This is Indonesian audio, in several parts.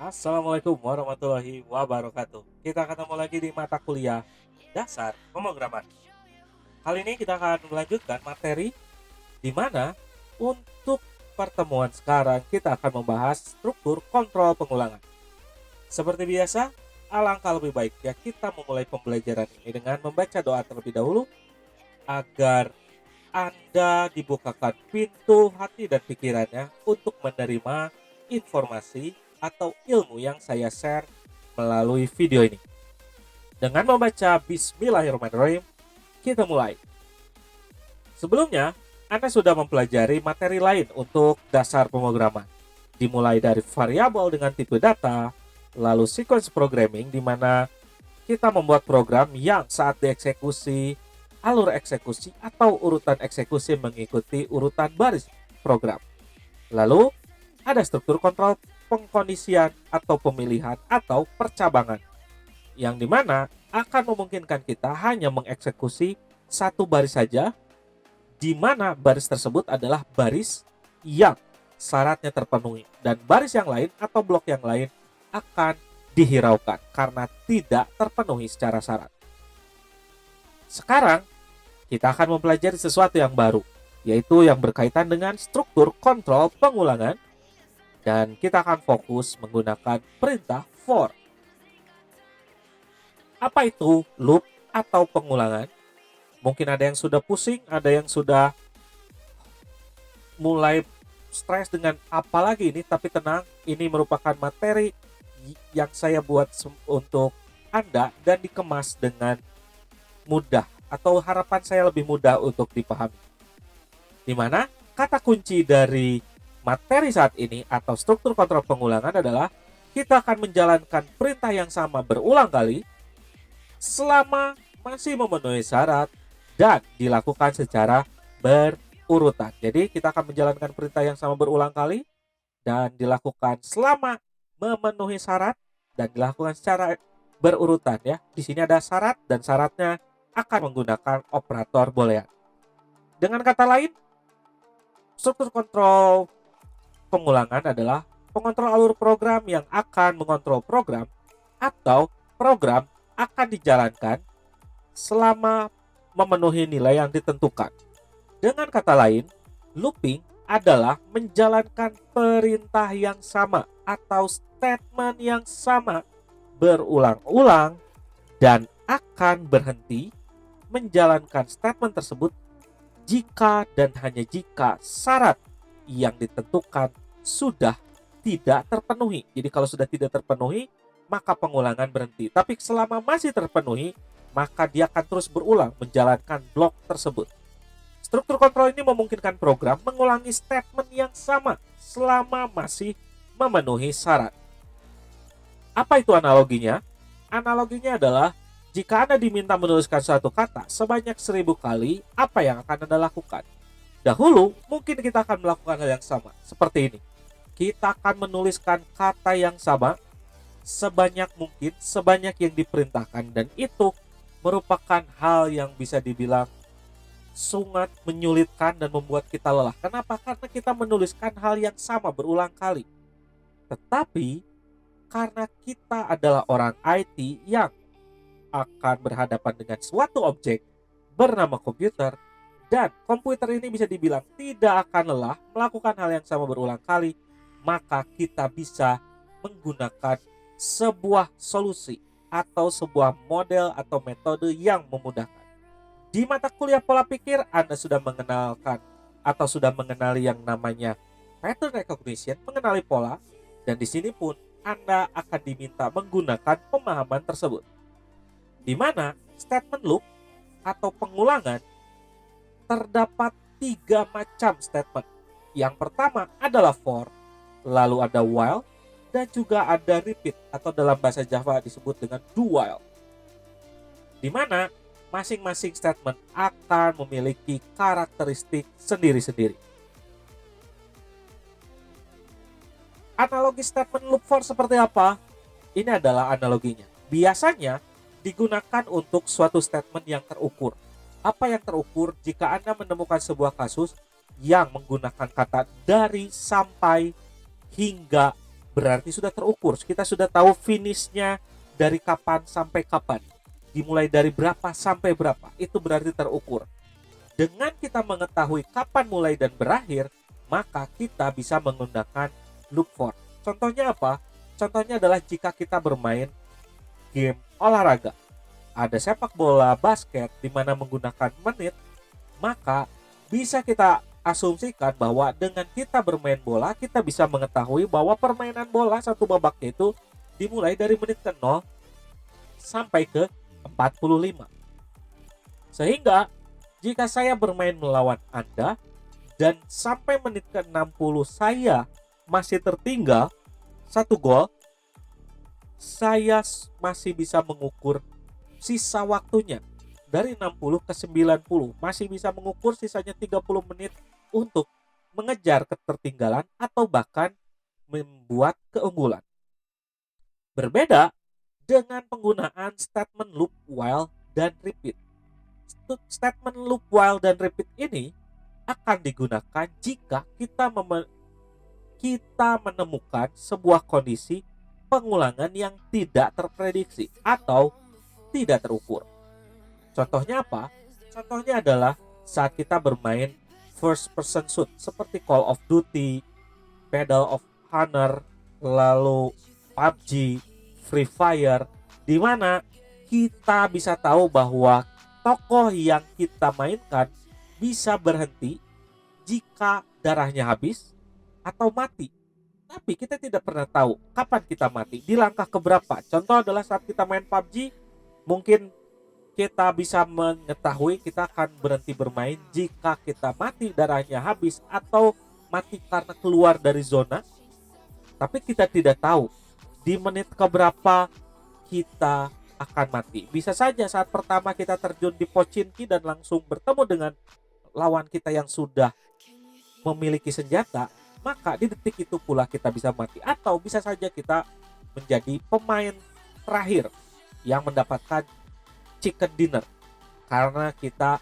Assalamualaikum warahmatullahi wabarakatuh. Kita ketemu lagi di mata kuliah dasar pemrograman. Kali ini kita akan melanjutkan materi di mana untuk pertemuan sekarang kita akan membahas struktur kontrol pengulangan. Seperti biasa, alangkah lebih baik ya kita memulai pembelajaran ini dengan membaca doa terlebih dahulu agar Anda dibukakan pintu hati dan pikirannya untuk menerima informasi atau ilmu yang saya share melalui video ini. Dengan membaca Bismillahirrahmanirrahim, kita mulai. Sebelumnya, Anda sudah mempelajari materi lain untuk dasar pemrograman, dimulai dari variabel dengan tipe data, lalu sequence programming di mana kita membuat program yang saat dieksekusi, alur eksekusi atau urutan eksekusi mengikuti urutan baris program. Lalu, ada struktur kontrol pengkondisian atau pemilihan atau percabangan, yang dimana akan memungkinkan kita hanya mengeksekusi satu baris saja, di mana baris tersebut adalah baris yang syaratnya terpenuhi, dan baris yang lain atau blok yang lain akan dihiraukan karena tidak terpenuhi secara syarat. Sekarang, kita akan mempelajari sesuatu yang baru, yaitu yang berkaitan dengan struktur kontrol pengulangan, dan kita akan fokus menggunakan perintah for. Apa itu loop atau pengulangan? Mungkin ada yang sudah pusing, ada yang sudah mulai stres dengan apa lagi ini, tapi tenang, ini merupakan materi yang saya buat untuk Anda dan dikemas dengan mudah, atau harapan saya lebih mudah untuk dipahami. Di mana kata kunci dari materi saat ini atau struktur kontrol pengulangan adalah kita akan menjalankan perintah yang sama berulang kali selama masih memenuhi syarat dan dilakukan secara berurutan. Jadi kita akan menjalankan perintah yang sama berulang kali dan dilakukan selama memenuhi syarat dan dilakukan secara berurutan ya. Di sini ada syarat dan syaratnya akan menggunakan operator boolean. Dengan kata lain, struktur kontrol pengulangan adalah pengontrol alur program yang akan mengontrol program atau program akan dijalankan selama memenuhi nilai yang ditentukan. Dengan kata lain, looping adalah menjalankan perintah yang sama atau statement yang sama berulang-ulang dan akan berhenti menjalankan statement tersebut jika dan hanya jika syarat yang ditentukan sudah tidak terpenuhi. Jadi kalau sudah tidak terpenuhi, maka pengulangan berhenti. Tapi selama masih terpenuhi, maka dia akan terus berulang menjalankan blok tersebut. Struktur kontrol ini memungkinkan program mengulangi statement yang sama selama masih memenuhi syarat. Apa itu analoginya? Analoginya adalah jika Anda diminta menuliskan suatu kata sebanyak 1000 kali, apa yang akan Anda lakukan? Dahulu, mungkin kita akan melakukan hal yang sama, seperti ini. Kita akan menuliskan kata yang sama sebanyak mungkin, sebanyak yang diperintahkan, dan itu merupakan hal yang bisa dibilang sangat menyulitkan dan membuat kita lelah. Kenapa? Karena kita menuliskan hal yang sama berulang kali. Tetapi, karena kita adalah orang IT yang akan berhadapan dengan suatu objek bernama komputer, dan komputer ini bisa dibilang tidak akan lelah melakukan hal yang sama berulang kali, maka kita bisa menggunakan sebuah solusi atau sebuah model atau metode yang memudahkan. Di mata kuliah pola pikir, Anda sudah mengenalkan atau sudah mengenali yang namanya pattern recognition, mengenali pola, dan di sini pun Anda akan diminta menggunakan pemahaman tersebut. Di mana statement loop atau pengulangan terdapat 3 macam statement. Yang pertama adalah for, lalu ada while, dan juga ada repeat atau dalam bahasa Java disebut dengan do while. Di mana masing-masing statement akan memiliki karakteristik sendiri-sendiri. Analogi statement loop for seperti apa? Ini adalah analoginya. Biasanya digunakan untuk suatu statement yang terukur. Apa yang terukur? Jika Anda menemukan sebuah kasus yang menggunakan kata dari, sampai, hingga, berarti sudah terukur. Kita sudah tahu finishnya dari kapan sampai kapan, dimulai dari berapa sampai berapa, itu berarti terukur. Dengan kita mengetahui kapan mulai dan berakhir, maka kita bisa menggunakan loop for. Contohnya apa? Contohnya adalah jika kita bermain game olahraga, ada sepak bola, basket, di mana menggunakan menit, maka bisa kita asumsikan bahwa dengan kita bermain bola, kita bisa mengetahui bahwa permainan bola satu babaknya itu dimulai dari menit ke-0 sampai ke 45. Sehingga jika saya bermain melawan Anda dan sampai menit ke-60 saya masih tertinggal 1 gol, saya masih bisa mengukur sisa waktunya dari 60 ke 90, masih bisa mengukur sisanya 30 menit untuk mengejar ketertinggalan atau bahkan membuat keunggulan. Berbeda dengan penggunaan statement loop, while, dan repeat. Statement loop, while, dan repeat ini akan digunakan jika kita menemukan sebuah kondisi pengulangan yang tidak terprediksi atau tidak terukur. Contohnya apa? Contohnya adalah saat kita bermain first person shoot seperti Call of Duty, Medal of Honor, lalu PUBG, Free Fire, di mana kita bisa tahu bahwa tokoh yang kita mainkan bisa berhenti jika darahnya habis atau mati. Tapi kita tidak pernah tahu kapan kita mati, di langkah keberapa. Contoh adalah saat kita main PUBG, mungkin kita bisa mengetahui kita akan berhenti bermain jika kita mati, darahnya habis, atau mati karena keluar dari zona. Tapi kita tidak tahu di menit keberapa kita akan mati. Bisa saja saat pertama kita terjun di Pochinki dan langsung bertemu dengan lawan kita yang sudah memiliki senjata, maka di detik itu pula kita bisa mati. Atau bisa saja kita menjadi pemain terakhir yang mendapatkan chicken dinner karena kita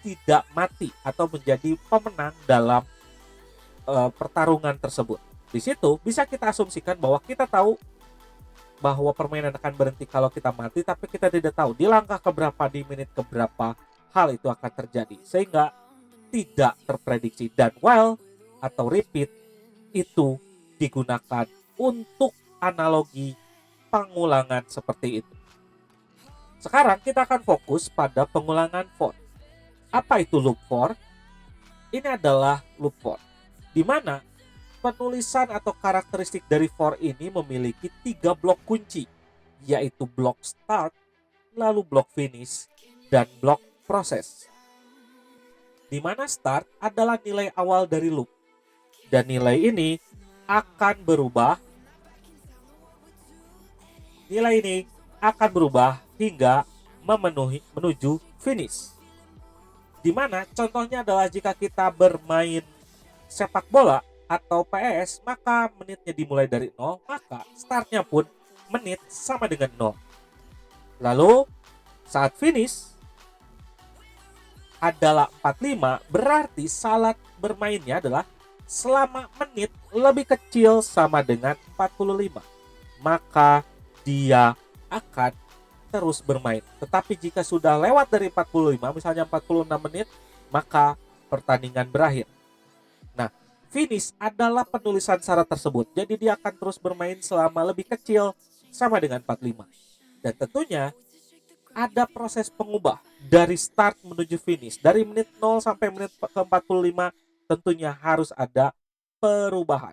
tidak mati atau menjadi pemenang dalam pertarungan tersebut. Di situ bisa kita asumsikan bahwa kita tahu bahwa permainan akan berhenti kalau kita mati, tapi kita tidak tahu di langkah keberapa, di menit keberapa hal itu akan terjadi, sehingga tidak terprediksi. Dan while atau repeat itu digunakan untuk analogi pengulangan seperti itu. Sekarang kita akan fokus pada pengulangan for. Apa itu loop for? Ini adalah loop for, di mana penulisan atau karakteristik dari for ini memiliki 3 blok kunci, yaitu blok start, lalu blok finish, dan blok proses. Di mana start adalah nilai awal dari loop, dan nilai ini akan berubah. Nilai ini akan berubah hingga menuju finish. Di mana contohnya adalah jika kita bermain sepak bola atau PES, maka menitnya dimulai dari 0, maka startnya pun menit sama dengan 0. Lalu saat finish adalah 45, berarti saat bermainnya adalah selama menit lebih kecil sama dengan 45, maka dia akan terus bermain. Tetapi jika sudah lewat dari 45, misalnya 46 menit, maka pertandingan berakhir. Nah, finish adalah penulisan syarat tersebut. Jadi dia akan terus bermain selama lebih kecil sama dengan 45. Dan tentunya ada proses pengubah dari start menuju finish. Dari menit 0 sampai menit ke 45 tentunya harus ada perubahan.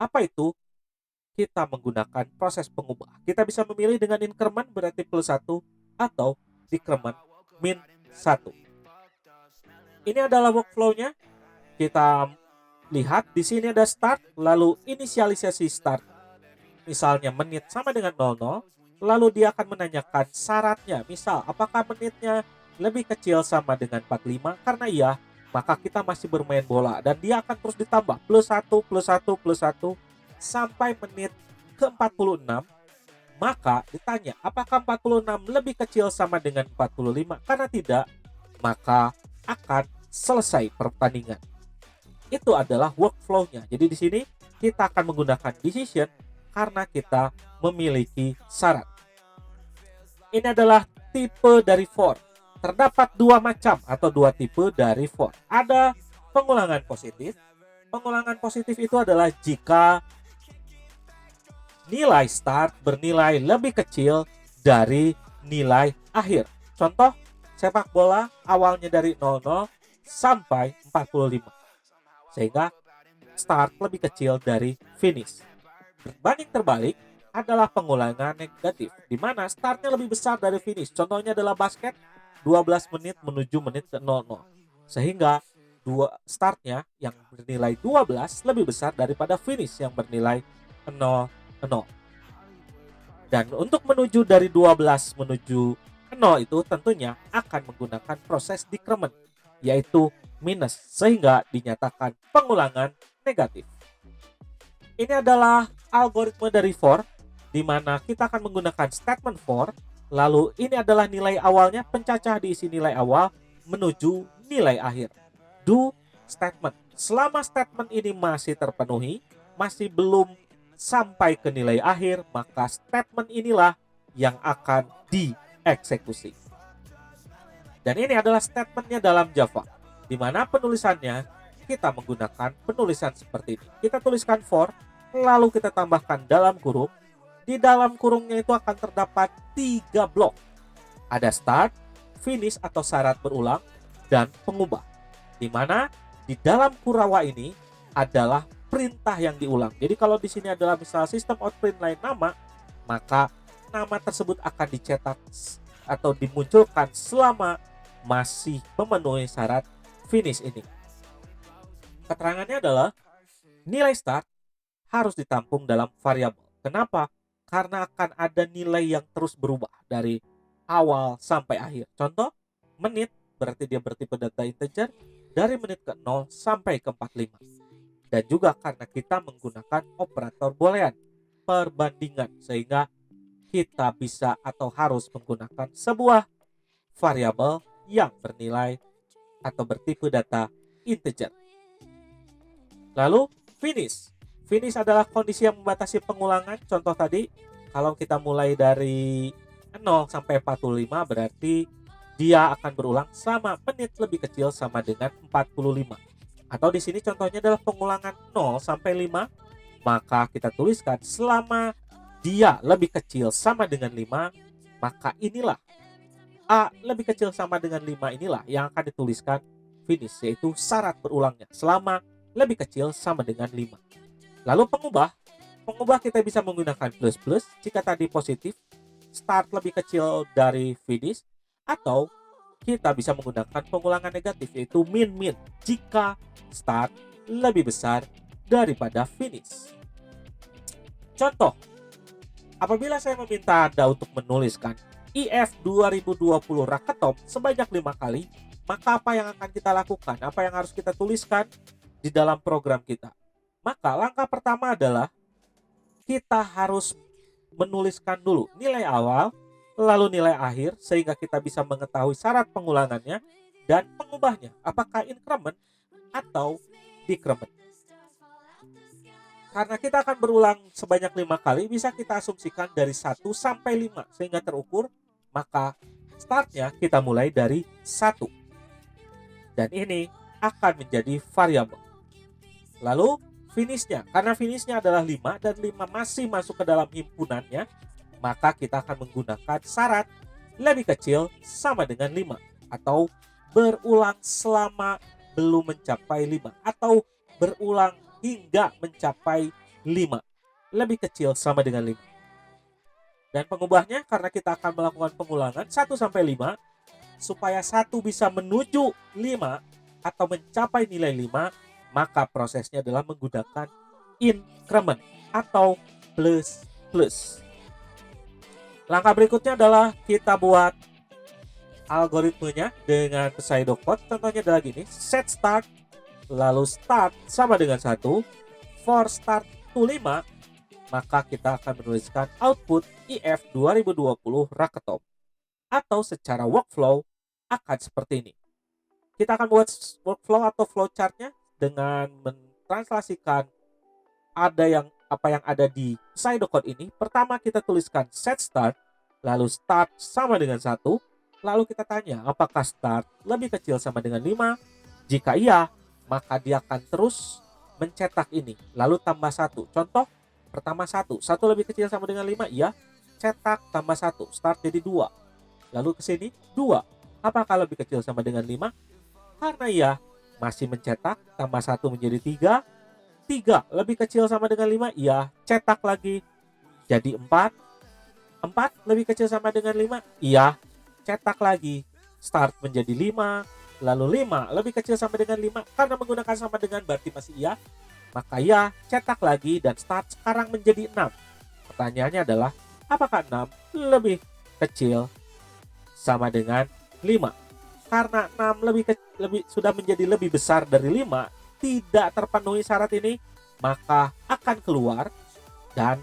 Apa itu? Kita menggunakan proses pengubah. Kita bisa memilih dengan increment berarti +1 atau decrement -1. Ini adalah workflow-nya. Kita lihat di sini ada start, lalu inisialisasi start. Misalnya menit sama dengan 00, lalu dia akan menanyakan syaratnya. Misal, apakah menitnya lebih kecil sama dengan 45? Karena iya, maka kita masih bermain bola dan dia akan terus ditambah +1, +1, +1 sampai menit ke-46. Maka ditanya, apakah 46 lebih kecil sama dengan 45? Karena tidak, maka akan selesai pertandingan. itu adalah workflow-nya. Jadi di sini kita akan menggunakan decision karena kita memiliki syarat. Ini adalah tipe dari for. Terdapat dua macam atau dua tipe dari for. Ada pengulangan positif. Pengulangan positif itu adalah jika nilai start bernilai lebih kecil dari nilai akhir. Contoh, sepak bola awalnya dari 00 sampai 45. Sehingga start lebih kecil dari finish. Berbanding terbalik adalah pengulangan negatif, di mana startnya lebih besar dari finish. Contohnya adalah basket, 12 menit menuju menit ke 00. Sehingga startnya yang bernilai 12 lebih besar daripada finish yang bernilai 0. Dan untuk menuju dari 12 menuju 0 itu tentunya akan menggunakan proses decrement, yaitu minus, sehingga dinyatakan pengulangan negatif. Ini adalah algoritma dari for, di mana kita akan menggunakan statement for, lalu ini adalah nilai awalnya, pencacah diisi nilai awal menuju nilai akhir. Do statement. Selama statement ini masih terpenuhi, masih belum sampai ke nilai akhir, maka statement inilah yang akan dieksekusi. Dan ini adalah statementnya dalam Java, di mana penulisannya kita menggunakan penulisan seperti ini. Kita tuliskan for, lalu kita tambahkan dalam kurung. Di dalam kurungnya itu akan terdapat 3 blok. Ada start, finish atau syarat berulang, dan pengubah. Di mana di dalam Kurawa ini adalah perintah yang diulang. Jadi kalau di sini adalah misal sistem out print line nama, maka nama tersebut akan dicetak atau dimunculkan selama masih memenuhi syarat finish ini. Keterangannya adalah nilai start harus ditampung dalam variabel. Kenapa? Karena akan ada nilai yang terus berubah dari awal sampai akhir. Contoh, menit berarti dia bertipe data integer dari menit ke 0 sampai ke 45. Dan juga karena kita menggunakan operator boolean, perbandingan, sehingga kita bisa atau harus menggunakan sebuah variabel yang bernilai atau bertipe data integer. Lalu finish. Finish adalah kondisi yang membatasi pengulangan. Contoh tadi, kalau kita mulai dari 0 sampai 45 berarti dia akan berulang selama menit lebih kecil sama dengan 45. Atau di sini contohnya adalah pengulangan 0 sampai 5, maka kita tuliskan selama dia lebih kecil sama dengan 5, maka inilah A lebih kecil sama dengan 5 inilah yang akan dituliskan finish, yaitu syarat berulangnya selama lebih kecil sama dengan 5. Lalu pengubah kita bisa menggunakan plus jika tadi positif, start lebih kecil dari finish, atau kita bisa menggunakan pengulangan negatif yaitu min jika start lebih besar daripada finish. Contoh, apabila saya meminta Anda untuk menuliskan IF 2020 Rakatom sebanyak 5 kali, maka apa yang akan kita lakukan? Apa yang harus kita tuliskan di dalam program kita? Maka langkah pertama adalah kita harus menuliskan dulu nilai awal, lalu nilai akhir, sehingga kita bisa mengetahui syarat pengulangannya dan pengubahnya, apakah increment atau decrement. Karena kita akan berulang sebanyak 5 kali, bisa kita asumsikan dari 1 sampai 5 sehingga terukur, maka startnya kita mulai dari 1. Dan ini akan menjadi variabel. Lalu finishnya, karena finishnya adalah 5 dan 5 masih masuk ke dalam himpunannya, maka kita akan menggunakan syarat lebih kecil sama dengan 5 atau berulang selama belum mencapai 5 atau berulang hingga mencapai 5, lebih kecil sama dengan 5. Dan pengubahnya karena kita akan melakukan pengulangan 1 sampai 5, supaya 1 bisa menuju 5 atau mencapai nilai 5, maka prosesnya adalah menggunakan increment atau plus. Langkah berikutnya adalah kita buat algoritmenya dengan pseudocode. Contohnya adalah gini, set start, lalu start sama dengan 1, for start to 5, maka kita akan menuliskan output IF 2020 Rakatom. Atau secara workflow akan seperti ini. Kita akan buat workflow atau flowchartnya dengan mentranslasikan apa yang ada di pseudocode ini. Pertama kita tuliskan set start, lalu start sama dengan 1, lalu kita tanya apakah start lebih kecil sama dengan 5. Jika iya, maka dia akan terus mencetak ini, lalu tambah 1. Contoh pertama 1 lebih kecil sama dengan 5, iya, cetak tambah 1, start jadi 2. Lalu ke sini 2, apakah lebih kecil sama dengan 5? Karena iya, masih mencetak, tambah 1 menjadi 3. 3 lebih kecil sama dengan 5, iya, cetak lagi jadi 4. 4 lebih kecil sama dengan 5, iya, cetak lagi, start menjadi 5. Lalu 5 lebih kecil sama dengan 5, karena menggunakan sama dengan berarti masih iya, maka iya, cetak lagi dan start sekarang menjadi 6. Pertanyaannya adalah apakah 6 lebih kecil sama dengan 5? Karena 6 sudah menjadi lebih besar dari 5, tidak terpenuhi syarat ini, maka akan keluar dan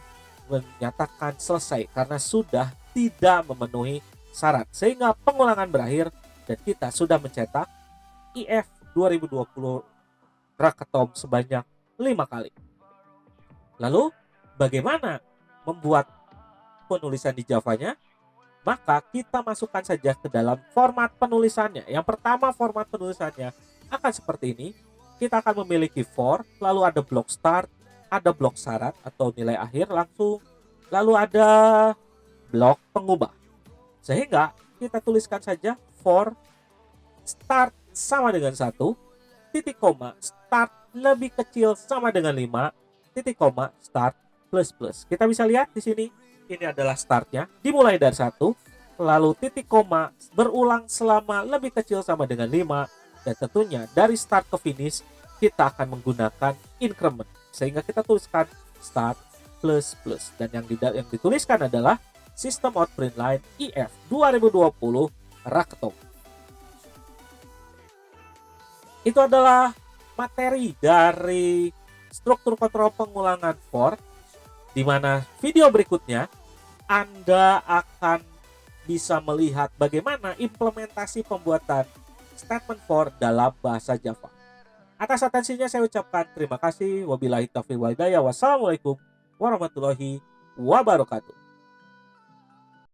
menyatakan selesai karena sudah tidak memenuhi syarat. Sehingga pengulangan berakhir dan kita sudah mencetak IF 2020 Rakatom sebanyak 5 kali. Lalu bagaimana membuat penulisan di Java-nya? Maka kita masukkan saja ke dalam format penulisannya. Yang pertama, format penulisannya akan seperti ini. Kita akan memiliki for, lalu ada blok start, ada blok syarat atau nilai akhir langsung, lalu ada blok pengubah. Sehingga kita tuliskan saja for start sama dengan 1, titik koma, start lebih kecil sama dengan 5, titik koma, start plus plus. Kita bisa lihat di sini, ini adalah startnya, dimulai dari 1, lalu titik koma berulang selama lebih kecil sama dengan 5, dan tentunya dari start ke finish kita akan menggunakan increment, sehingga kita tuliskan start plus plus, dan yang dituliskan adalah System Out Print Line IF 2020 Rakatom. Itu adalah materi dari struktur kontrol pengulangan for, di mana video berikutnya Anda akan bisa melihat bagaimana implementasi pembuatan statement for dalam bahasa Java. Atas atensinya saya ucapkan terima kasih. Wabillahi taufiq wal hidayah. Wassalamualaikum warahmatullahi wabarakatuh.